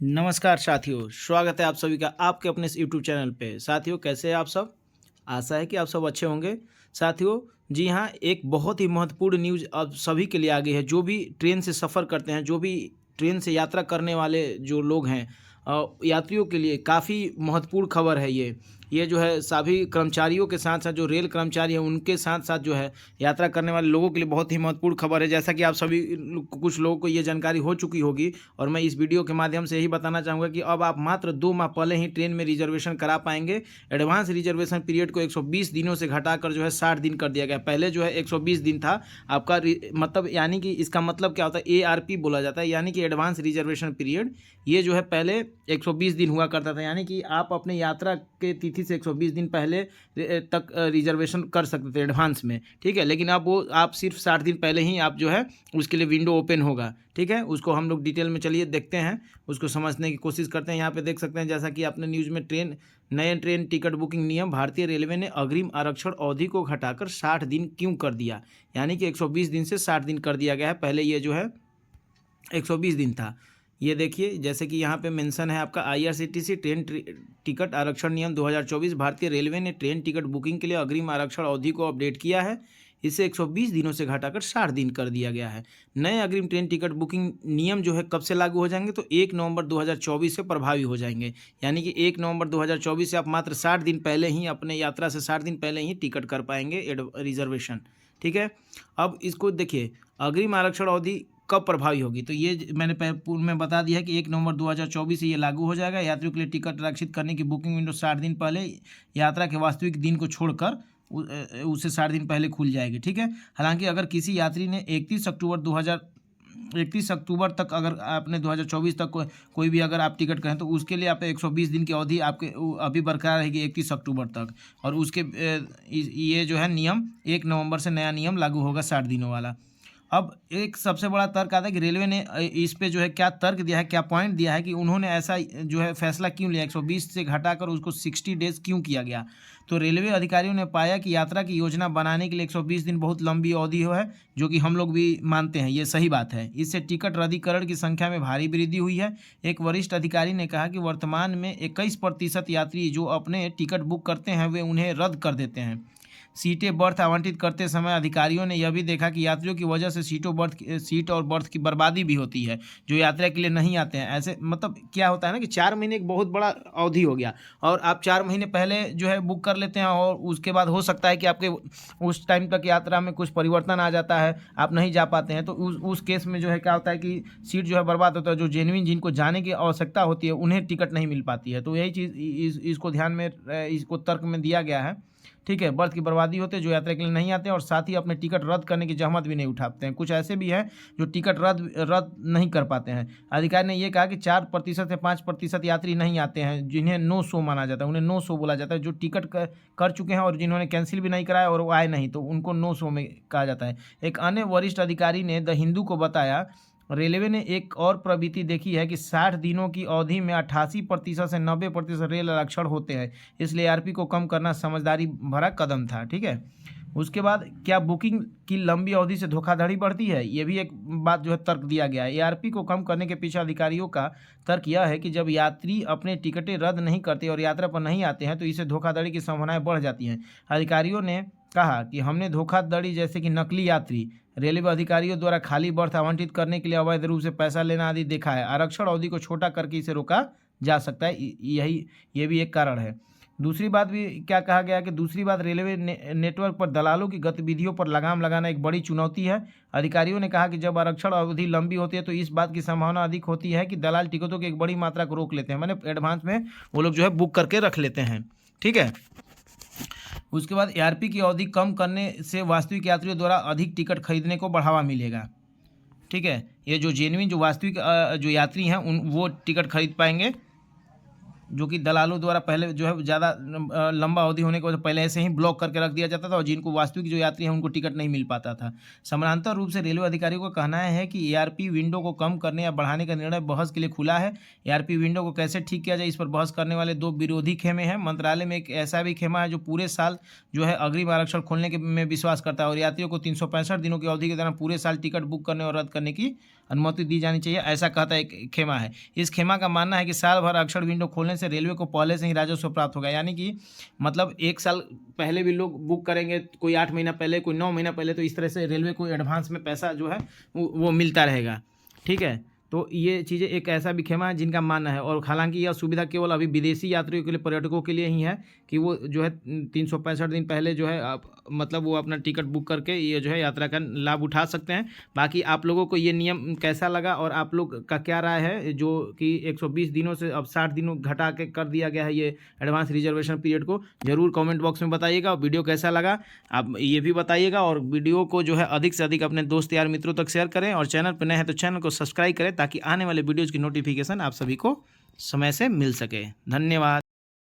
नमस्कार साथियों, स्वागत है आप सभी का आपके अपने इस यूट्यूब चैनल पे। साथियों, कैसे हैं आप सब? आशा है कि आप सब अच्छे होंगे। साथियों, जी हाँ, एक बहुत ही महत्वपूर्ण न्यूज़ अब सभी के लिए आ गई है। जो भी ट्रेन से सफ़र करते हैं, जो भी ट्रेन से यात्रा करने वाले जो लोग हैं, यात्रियों के लिए काफ़ी महत्वपूर्ण खबर है ये। ये जो है सभी कर्मचारियों के साथ-साथ जो रेल कर्मचारी हैं, उनके साथ-साथ जो है यात्रा करने वाले लोगों के लिए बहुत ही महत्वपूर्ण खबर है। जैसा कि आप सभी कुछ लोगों को ये जानकारी हो चुकी होगी और मैं इस वीडियो के माध्यम से यही बताना चाहूँगा कि अब आप मात्र 2 माह पहले ही ट्रेन में रिजर्वेशन करा पाएँगे। एडवांस रिजर्वेशन पीरियड को 120 दिनों से घटाकर जो है 60 दिन कर दिया गया। पहले जो है 120 दिन था आपका मतलब, यानी कि इसका मतलब क्या होता है, एआरपी बोला जाता है, यानी कि एडवांस रिजर्वेशन पीरियड। ये जो है पहले 120 दिन हुआ करता था, यानी कि आप अपने यात्रा के तिथि से 120 दिन पहले तक रिजर्वेशन कर सकते थे एडवांस में, ठीक है। लेकिन अब वो आप सिर्फ 60 दिन पहले ही आप जो है उसके लिए विंडो ओपन होगा, ठीक है। उसको हम लोग डिटेल में चलिए देखते हैं, उसको समझने की कोशिश करते हैं। यहाँ पे देख सकते हैं, जैसा कि आपने न्यूज़ में नए ट्रेन टिकट बुकिंग नियम, भारतीय रेलवे ने अग्रिम आरक्षण अवधि को घटाकर 60 दिन क्यों कर दिया, यानी कि 120 दिन से 60 दिन कर दिया गया है। पहले ये जो है 120 दिन था। ये देखिए, जैसे कि यहाँ पे मेंशन है आपका आईआरसीटीसी टिकट आरक्षण नियम 2024। भारतीय रेलवे ने ट्रेन टिकट बुकिंग के लिए अग्रिम आरक्षण अवधि को अपडेट किया है। इसे 120 दिनों से घटाकर 60 दिन कर दिया गया है। नए अग्रिम ट्रेन टिकट बुकिंग नियम जो है कब से लागू हो जाएंगे, तो 1 नवंबर 2024 से प्रभावी हो जाएंगे। यानी कि 1 नवंबर 2024 से आप मात्र 60 दिन पहले ही, अपने यात्रा से 60 दिन पहले ही टिकट कर पाएंगे रिजर्वेशन, ठीक है। अब इसको देखिए, अग्रिम आरक्षण अवधि कब प्रभावी होगी, तो ये मैंने पूर्व में बता दिया है कि 1 नवंबर 2024 से ये लागू हो जाएगा। यात्रियों के लिए टिकट आरक्षित करने की बुकिंग विंडो 60 दिन पहले यात्रा के वास्तविक दिन को छोड़कर उसे 60 दिन पहले खुल जाएगी, ठीक है। हालांकि अगर किसी यात्री ने 31 अक्टूबर तक, अगर आपने 2024 तक कोई भी अगर आप टिकट करें, तो उसके लिए आप 120 दिन की अवधि आपके अभी बरकरार रहेगी 31 अक्टूबर तक। और उसके ये जो है नियम 1 नवंबर से नया नियम लागू होगा 60 दिनों वाला। अब एक सबसे बड़ा तर्क आता है कि रेलवे ने इस पे जो है क्या तर्क दिया है, क्या पॉइंट दिया है कि उन्होंने ऐसा जो है फैसला क्यों लिया, 120 से घटाकर उसको 60 डेज क्यों किया गया। तो रेलवे अधिकारियों ने पाया कि यात्रा की योजना बनाने के लिए 120 दिन बहुत लंबी अवधि है, जो कि हम लोग भी मानते हैं, ये सही बात है। इससे टिकट रद्दीकरण की संख्या में भारी वृद्धि हुई है। एक वरिष्ठ अधिकारी ने कहा कि वर्तमान में 21% यात्री जो अपने टिकट बुक करते हैं वे उन्हें रद्द कर देते हैं। सीटें बर्थ आवंटित करते समय अधिकारियों ने यह भी देखा कि यात्रियों की वजह से सीट और बर्थ की बर्बादी भी होती है, जो यात्रा के लिए नहीं आते हैं। ऐसे मतलब क्या होता है ना कि 4 महीने एक बहुत बड़ा अवधि हो गया, और आप 4 महीने पहले जो है बुक कर लेते हैं, और उसके बाद हो सकता है कि आपके उस टाइम तक यात्रा में कुछ परिवर्तन आ जाता है, आप नहीं जा पाते हैं, तो उस केस में जो है क्या होता है कि सीट जो है बर्बाद होता है। जो जेन्युइन जिनको जाने की आवश्यकता होती है उन्हें टिकट नहीं मिल पाती है। तो यही चीज़ इसको ध्यान में, इसको तर्क में दिया गया है, ठीक है। बर्थ की बर्बादी होते हैं जो यात्रा के लिए नहीं आते हैं, और साथ ही अपने टिकट रद्द करने की जहमत भी नहीं उठाते हैं। कुछ ऐसे भी हैं जो टिकट रद्द नहीं कर पाते हैं। अधिकारी ने यह कहा कि 4% से 5% यात्री नहीं आते हैं, जिन्हें नो शो माना जाता है, उन्हें नो शो बोला जाता है। जो टिकट कर चुके हैं और जिन्होंने कैंसिल भी नहीं कराया और वो आए नहीं, तो उनको नो शो में कहा जाता है। एक अन्य वरिष्ठ अधिकारी ने द हिंदू को बताया, रेलवे ने एक और प्रवृत्ति देखी है कि 60 दिनों की अवधि में 88% से 90% रेल आरक्षण होते हैं, इसलिए एआरपी को कम करना समझदारी भरा कदम था, ठीक है। उसके बाद क्या बुकिंग की लंबी अवधि से धोखाधड़ी बढ़ती है, ये भी एक बात जो है तर्क दिया गया है। एआरपी को कम करने के पीछे अधिकारियों का तर्क यह है कि जब यात्री अपने टिकटें रद्द नहीं करते और यात्रा पर नहीं आते हैं, तो इससे धोखाधड़ी की संभावनाएं बढ़ जाती हैं। अधिकारियों ने कहा कि हमने धोखाधड़ी जैसे कि नकली यात्री, रेलवे अधिकारियों द्वारा खाली बर्थ आवंटित करने के लिए अवैध रूप से पैसा लेना आदि देखा है। आरक्षण अवधि को छोटा करके इसे रोका जा सकता है, ये भी एक कारण है। दूसरी बात भी क्या कहा गया कि दूसरी बात, रेलवे नेटवर्क पर दलालों की गतिविधियों पर लगाम लगाना एक बड़ी चुनौती है। अधिकारियों ने कहा कि जब आरक्षण अवधि लंबी होती है, तो इस बात की संभावना अधिक होती है कि दलाल टिकटों की एक बड़ी मात्रा को रोक लेते हैं, मैंने एडवांस में वो लोग जो है बुक करके रख लेते हैं, ठीक है। उसके बाद एआरपी की अवधि कम करने से वास्तविक यात्रियों द्वारा अधिक टिकट खरीदने को बढ़ावा मिलेगा, ठीक है। ये जो जेन्युइन जो वास्तविक जो यात्री हैं वो टिकट खरीद पाएंगे, जो कि दलालों द्वारा पहले जो है ज़्यादा लंबा अवधि होने के वजह पहले ऐसे ही ब्लॉक करके रख दिया जाता था, और जिनको वास्तविक जो यात्री हैं उनको टिकट नहीं मिल पाता था। समानांतर रूप से रेलवे अधिकारियों का कहना है कि एआरपी विंडो को कम करने या बढ़ाने का निर्णय बहस के लिए खुला है। एआरपी विंडो को कैसे ठीक किया जाए, इस पर बहस करने वाले 2 विरोधी खेमे हैं। मंत्रालय में एक ऐसा भी खेमा है जो पूरे साल जो है अग्रिम आरक्षण खोलने के में विश्वास करता है, और यात्रियों को 365 दिनों की अवधि के दौरान पूरे साल टिकट बुक करने और रद्द करने की अनुमति दी जानी चाहिए, ऐसा कहता है एक खेमा है। इस खेमा का मानना है कि साल भर अक्षर विंडो खोलने से रेलवे को पहले से ही राजस्व प्राप्त होगा, यानी कि मतलब 1 साल पहले भी लोग बुक करेंगे, कोई 8 महीना पहले, कोई 9 महीना पहले, तो इस तरह से रेलवे को एडवांस में पैसा जो है वो मिलता रहेगा। ठीक है, तो ये चीज़ें एक ऐसा भी खेमा है जिनका मानना है। और हालांकि यह सुविधा केवल अभी विदेशी यात्रियों के लिए, पर्यटकों के लिए ही है कि वो जो है 365 दिन पहले जो है मतलब वो अपना टिकट बुक करके ये जो है यात्रा का लाभ उठा सकते हैं। बाकी आप लोगों को ये नियम कैसा लगा और आप लोग का क्या राय है, जो कि 120 दिनों से अब 60 दिनों घटा के कर दिया गया है ये एडवांस रिजर्वेशन पीरियड को, ज़रूर कमेंट बॉक्स में बताइएगा। वीडियो कैसा लगा आप ये भी बताइएगा, और वीडियो को जो है अधिक से अधिक अपने दोस्त यार मित्रों तक शेयर करें, और चैनल पर नए हैं तो चैनल को सब्सक्राइब करें ताकि आने वाले वीडियोज़ की नोटिफिकेशन आप सभी को समय से मिल सके। धन्यवाद।